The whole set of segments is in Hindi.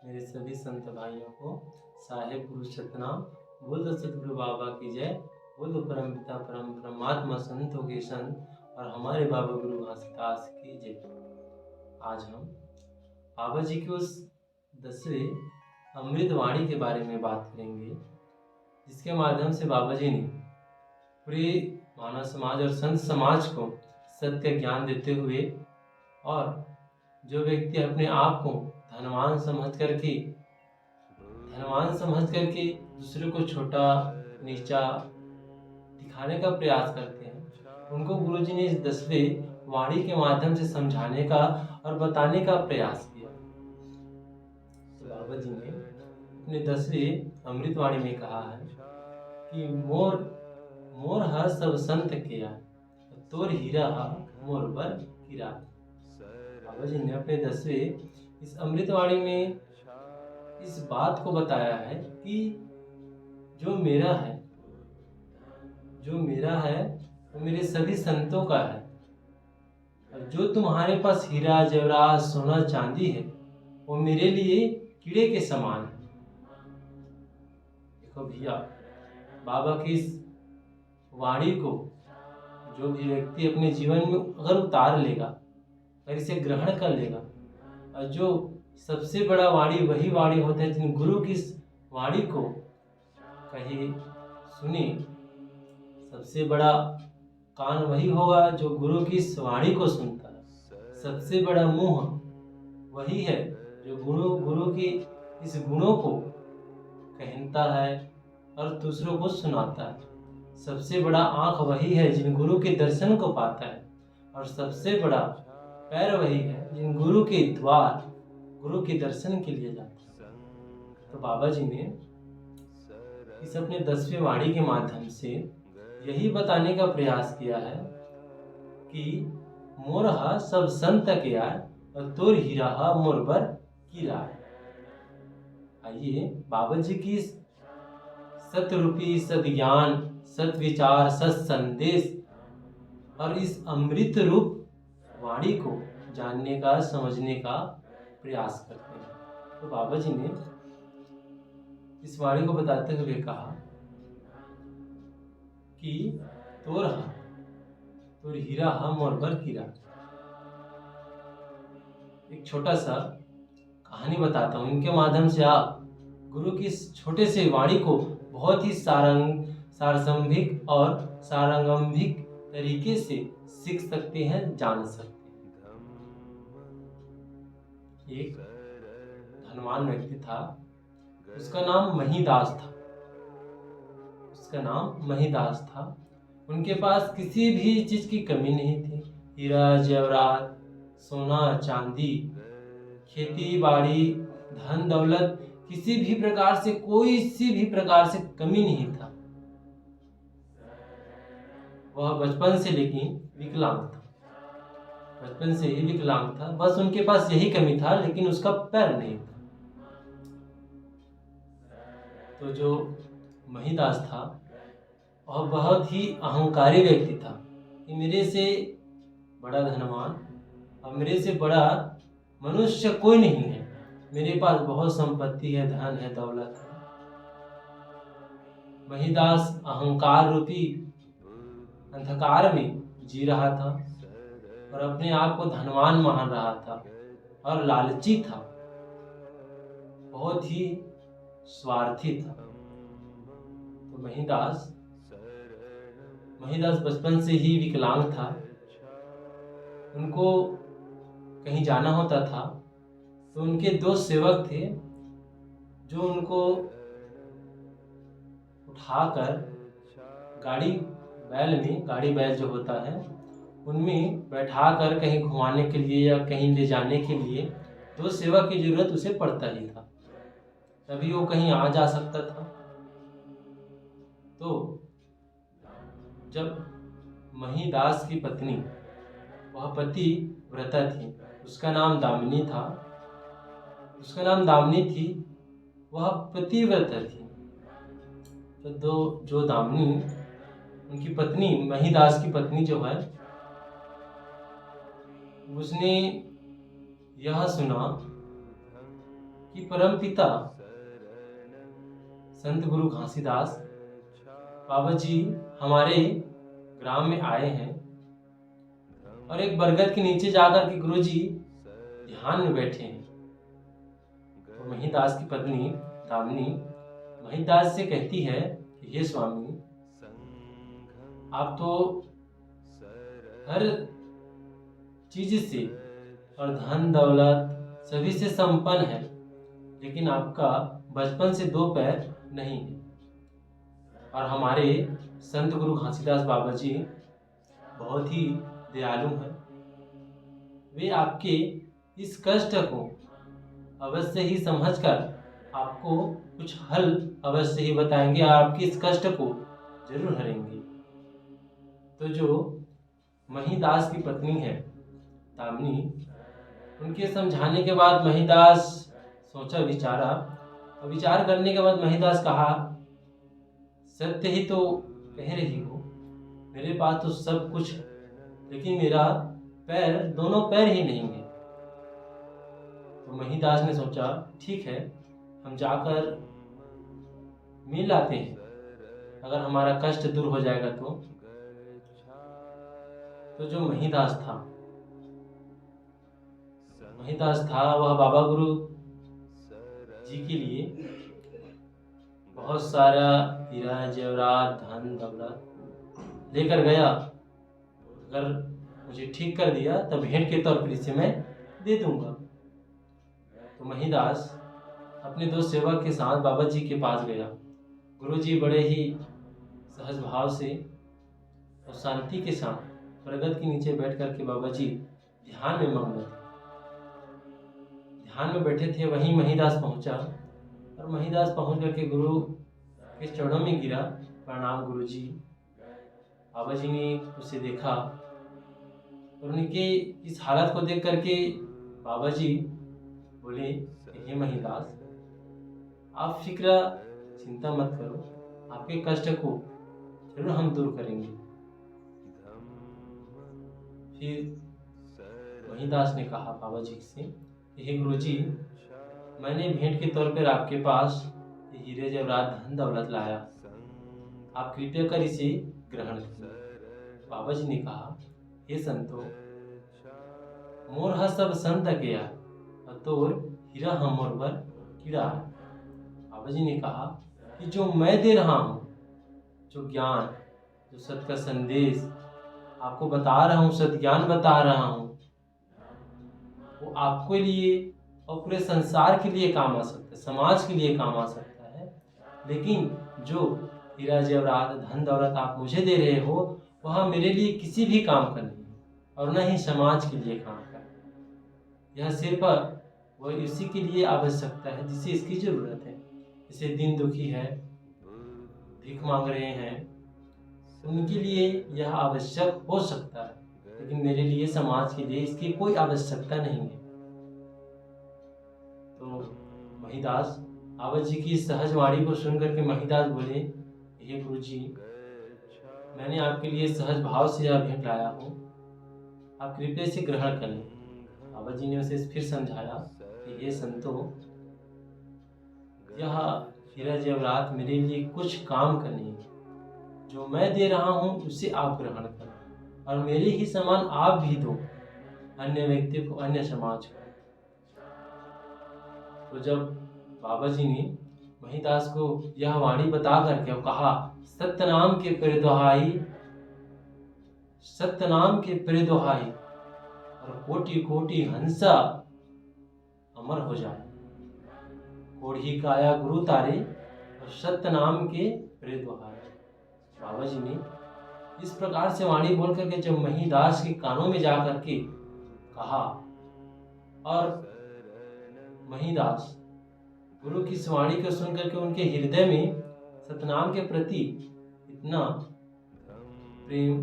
मेरे सभी संत भाइयों को साहेब गुरु सतनाम। बोल सतगुरु बाबा की जय। बोल परम पिता परम परमात्मा संतों के संत और हमारे बाबा गुरु घासीदास की जय। आज हम बाबा जी की उस 10वें अमृत वाणी के बारे में बात करेंगे, जिसके माध्यम से बाबा जी ने पूरे मानव समाज और संत समाज को सत्य ज्ञान देते हुए, और जो व्यक्ति अपने आप को धनवान समझ करके दूसरे को छोटा नीचा दिखाने का प्रयास करते हैं, उनको गुरुजी ने इस 10वें वाणी के माध्यम से समझाने का और बताने का प्रयास किया। तो बाबा जी ने अपने 10वें अमृत वाणी में कहा है कि मोर हा सब संत किया, तोर हीरा हा मोर बर कीरा। बाबा जी ने अपने 10वें इस अमृतवाणी में इस बात को बताया है कि जो मेरा है वो मेरे सभी संतों का है, और जो तुम्हारे पास हीरा जवाहरात सोना चांदी है वो मेरे लिए कीड़े के समान है। देखो भैया, बाबा की इस वाणी को जो भी व्यक्ति अपने जीवन में अगर उतार लेगा और इसे ग्रहण कर लेगा, और जो सबसे बड़ा वाणी वही वाणी होता है जिन गुरु की इस वाणी को कहीं सुनी, सबसे बड़ा कान वही होगा जो गुरु की इस वाणी को सुनता है। सबसे बड़ा मुंह वही है जो गुरु की इस गुणों को कहता है और दूसरों को सुनाता है। सबसे बड़ा आंख वही है जिन गुरु के दर्शन को पाता है, और सबसे बड़ा पैर वही है जिन गुरु के द्वार गुरु के दर्शन के लिए जाता है। तो बाबा जी ने इस अपने 10वें वाणी के माध्यम से यही बताने का प्रयास किया है कि मोर हा सब संत के आय, और तोर हीरा हा मोर बर कीरा। आइए बाबा जी की सतरूपी सद्ज्ञान, सत विचार, सत संदेश और इस अमृत रूप वाणी को जानने का, समझने का प्रयास करते हैं। तो बाबा जी ने इस वाणी को बताते हुए कहा कि तोर हीरा हा मोर बर कीरा। एक छोटा सा कहानी बताता हूँ, इनके माध्यम से आप गुरु की इस छोटे से वाणी को बहुत ही सारसंभिक और सारंगंभिक तरीके से सीख सकते हैं, जान सकते हैं। एक धनवान व्यक्ति था, उसका नाम महीदास था। उनके पास किसी भी चीज की कमी नहीं थी। हीरा जवाहरात, सोना चांदी, खेती बाड़ी, धन दौलत, किसी भी प्रकार से कोई सी भी प्रकार से कमी नहीं था। वह बचपन से लेकिन विकलांग था, बचपन से ही विकलांग था। बस उनके पास यही कमी था, लेकिन उसका पैर नहीं था। तो जो महीदास था वह बहुत ही अहंकारी व्यक्ति था कि मेरे से बड़ा धनवान और मेरे से बड़ा मनुष्य कोई नहीं है। मेरे पास बहुत संपत्ति है, धन है, दौलत है। महीदास अहंकार रूपी अंधकार में जी रहा था और अपने आप को धनवान मान रहा था और लालची था, बहुत ही स्वार्थी था। तो महीदास बचपन से ही विकलांग था। उनको कहीं जाना होता था तो उनके 2 सेवक थे जो उनको उठाकर गाड़ी बैल जो होता है उनमें बैठाकर कहीं घुमाने के लिए या कहीं ले जाने के लिए 2 सेवक की जरूरत उसे पड़ता ही था, तभी वो कहीं आ जा सकता था। तो जब महीदास की पत्नी, वह पति व्रता थी, उसका नाम दामिनी थी, वह पतिव्रता थी। तो जो दामिनी, उनकी पत्नी, महीदास की पत्नी जो है, उसने यह सुना कि परमपिता संत गुरु घासीदास बाबा जी हमारे ग्राम में आए हैं और एक बरगद के नीचे जाकर के गुरु जी ध्यान में बैठे हैं। तो महिदास की पत्नी दामिनी महिदास से कहती है कि हे स्वामी, आप तो हर चीज से और धन दौलत सभी से संपन्न है, लेकिन आपका बचपन से दो पैर नहीं है। और हमारे संत गुरु घासीदास बाबा जी बहुत ही दयालु हैं। वे आपके इस कष्ट को अवश्य ही समझकर आपको कुछ हल अवश्य ही बताएंगे और आपके इस कष्ट को जरूर हरेंगे। तो जो महिदास की पत्नी है दामिनी, उनके समझाने के बाद महिदास सोचा विचारा और विचार करने के बाद महिदास कहा, सत्य ही तो कह रही हो, मेरे पास तो सब कुछ है, लेकिन मेरा दोनों पैर ही नहीं है। तो महिदास ने सोचा ठीक है, हम जाकर मिल आते हैं, अगर हमारा कष्ट दूर हो जाएगा तो जो महिदास था वह बाबा गुरु जी के लिए बहुत सारा हीरा जेवरात धन दौलत लेकर गया। अगर मुझे ठीक कर दिया तब भेंट के तौर पर इसे मैं दे दूंगा। तो महिदास अपने दो सेवक के साथ बाबा जी के पास गया। गुरु जी बड़े ही सहज भाव से और शांति के साथ बरगद के नीचे बैठ करके बाबा जी ध्यान में मग्न थे। ध्यान में बैठे थे, वहीं महिदास पहुंचा और महिदास पहुंच करके गुरु के चरणों में गिरा। प्रणाम गुरु जी। बाबा जी ने उसे देखा और उनके इस हालत को देख करके बाबा जी बोले, हे महिदास, आप चिंता मत करो, आपके कष्ट को जरूर हम दूर करेंगे। फिर महिदास ने कहा बाबा जी से, हे गुरु जी, मैंने भेंट के तौर पर आपके पास हीरे जेवरात धन दौलत लाया, आप कृपया कर इसे ग्रहण करें। बाबा जी ने कहा, हे संतो, मोर हा सब संत गया और तोर हीरा हम मोर पर कीड़ा। बाबा जी ने कहा कि जो मैं दे रहा हूँ, जो ज्ञान, जो सत्य का संदेश आपको बता रहा हूँ, सत्य ज्ञान बता रहा हूँ, वो आपके लिए और पूरे संसार के लिए काम आ सकता है, समाज के लिए काम आ सकता है। लेकिन जो हीरा जेवरात धन दौलत आप मुझे दे रहे हो, वह मेरे लिए किसी भी काम का नहीं है और न ही समाज के लिए काम का है। यह सिर्फ वह इसी के लिए आवश्यकता है जिसे इसकी जरूरत है। जैसे दिन दुखी है, भीख मांग रहे हैं, उनके लिए यह आवश्यक हो सकता है, लेकिन मेरे लिए, समाज के लिए इसकी कोई आवश्यकता नहीं है। तो महिदास बाबा जी की सहज वाणी को सुनकर के महिदास बोले, हे गुरु जी, मैंने आपके लिए सहज भाव से यह भेंट लाया हूँ, आप कृपया से ग्रहण कर लें। बाबा जी ने उसे फिर समझाया कि हे संतो, यह हीरा जेवरात मेरे लिए कुछ काम का नहीं है, जो मैं दे रहा हूँ उसे आप ग्रहण करें और मेरे ही समान आप भी दो अन्य व्यक्ति को, अन्य समाज को। तो जब बाबा जी ने महिदास को यह वाणी बता करके कहा, सत्य नाम के प्रिय दोहाई, सत्य नाम के प्रिय दोहाई, और कोटि कोटि हंसा अमर हो जाए, कोढ़ी काया गुरु तारे और सत्य नाम के प्रिय दोहाई। बाबा जी ने इस प्रकार से वाणी बोल करके जब महिदास के कानों में जा करके कहा, और महिदास गुरु की इस वाणी को सुन करके उनके हृदय में सतनाम के प्रति इतना प्रेम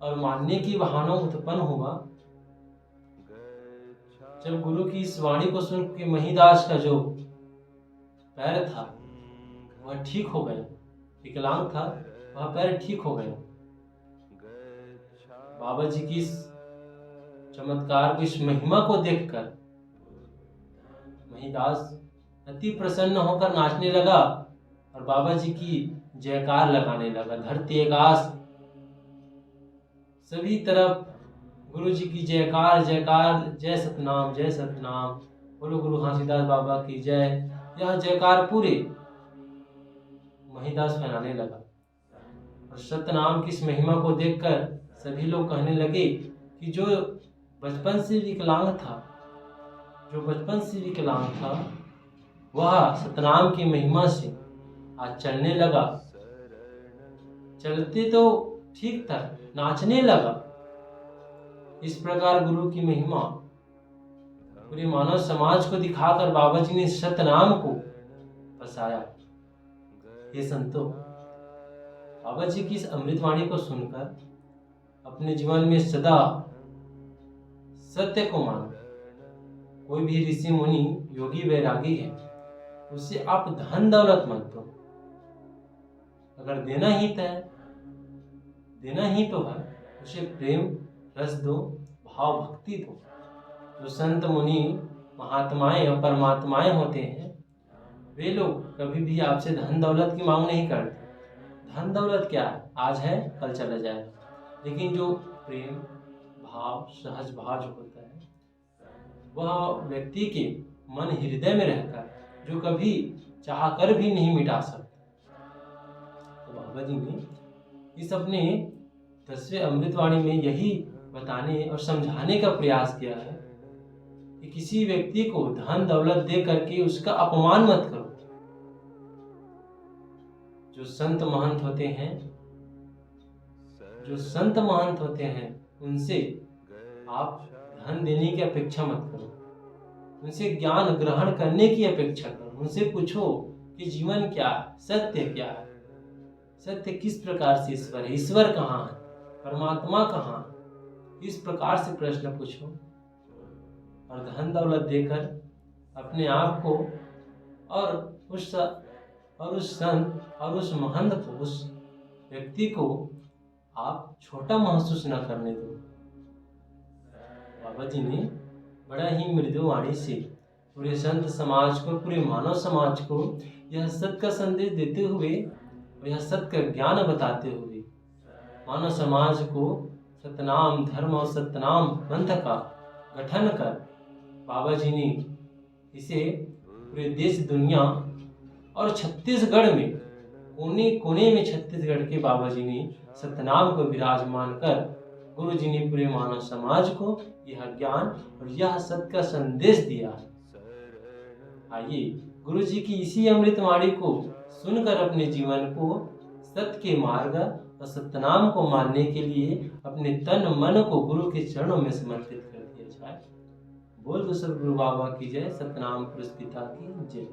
और मानने की भावना उत्पन्न हुआ। जब गुरु की इस वाणी को सुन के महिदास का जो पैर था वह ठीक हो गया, विकलांग था, वह पैर ठीक हो गए। बाबा जी की इस चमत्कार को, इस महिमा को देखकर महिदास अति प्रसन्न होकर नाचने लगा और बाबा जी की जयकार लगाने लगा। धरती आकाश सभी तरफ गुरु जी की जयकार जयकार, जय सतनाम जय सतनाम, बोलो गुरु घासीदास बाबा की जय। यह जयकार पूरे महिदास फैलाने लगा और सतनाम की इस महिमा को देखकर सभी लोग कहने लगे कि जो बचपन से विकलांग था वह सतनाम की महिमा से आज चलने लगा। चलते तो ठीक था, नाचने लगा। इस प्रकार गुरु की महिमा पूरे मानव समाज को दिखाकर बाबा जी ने सतनाम को बसाया। ये संतो, बाबा जी की इस अमृतवाणी को सुनकर अपने जीवन में सदा सत्य को मानो। कोई भी ऋषि मुनि योगी वैरागी है, उसे आप धन दौलत मत दो। अगर देना ही तो है, उसे प्रेम रस दो, भाव भक्ति दो। जो संत मुनि महात्माएं और परमात्माएं होते हैं, वे लोग कभी भी आपसे धन दौलत की मांग नहीं करते। धन दौलत क्या है, आज है कल चला जाएगा। लेकिन जो प्रेम भाव सहज भाव जो होता है, वह व्यक्ति के मन हृदय में रहता है, जो कभी चाह कर भी नहीं मिटा सकता। तो बाबा जी ने इस अपने 10वें अमृतवाणी में यही बताने और समझाने का प्रयास किया है कि किसी व्यक्ति को धन दौलत दे करके उसका अपमान मत करो। जो संत महंत होते हैं उनसे आप धन देने की अपेक्षा मत करो। उनसे ज्ञान ग्रहण करने की अपेक्षा करो। उनसे पूछो कि जीवन क्या है, सत्य क्या है, सत्य किस प्रकार से ईश्वर है, ईश्वर कहाँ है, परमात्मा कहाँ है। इस प्रकार से प्रश्न पूछो और धन दौलत देकर अपने आप को और उस संत और उस महंत को, उस व्यक्ति को आप छोटा महसूस न करने दो। बाबा जी ने बड़ा ही मृदु वाणी से पूरे संत समाज को, पूरे मानव समाज को यह सत्य का संदेश देते हुए और यह सत्य का ज्ञान बताते हुए मानव समाज को सतनाम धर्म और सतनाम पंथ का गठन कर बाबा जी ने इसे पूरे देश दुनिया और छत्तीसगढ़ में कोने कोने में छत्तीसगढ़ के बाबा जी ने सतनाम को विराजमान कर गुरु जी ने पूरे मानव समाज को यह ज्ञान और यह सत्य का संदेश दिया। आइए गुरु जी की इसी अमृतवाणी को सुनकर अपने जीवन को सत्य के मार्ग और सतनाम को मानने के लिए अपने तन मन को गुरु के चरणों में समर्पित कर दिया जाए। बोल दो सब गुरु बाबा की जय, सतनाम पुरुष पिता की जय।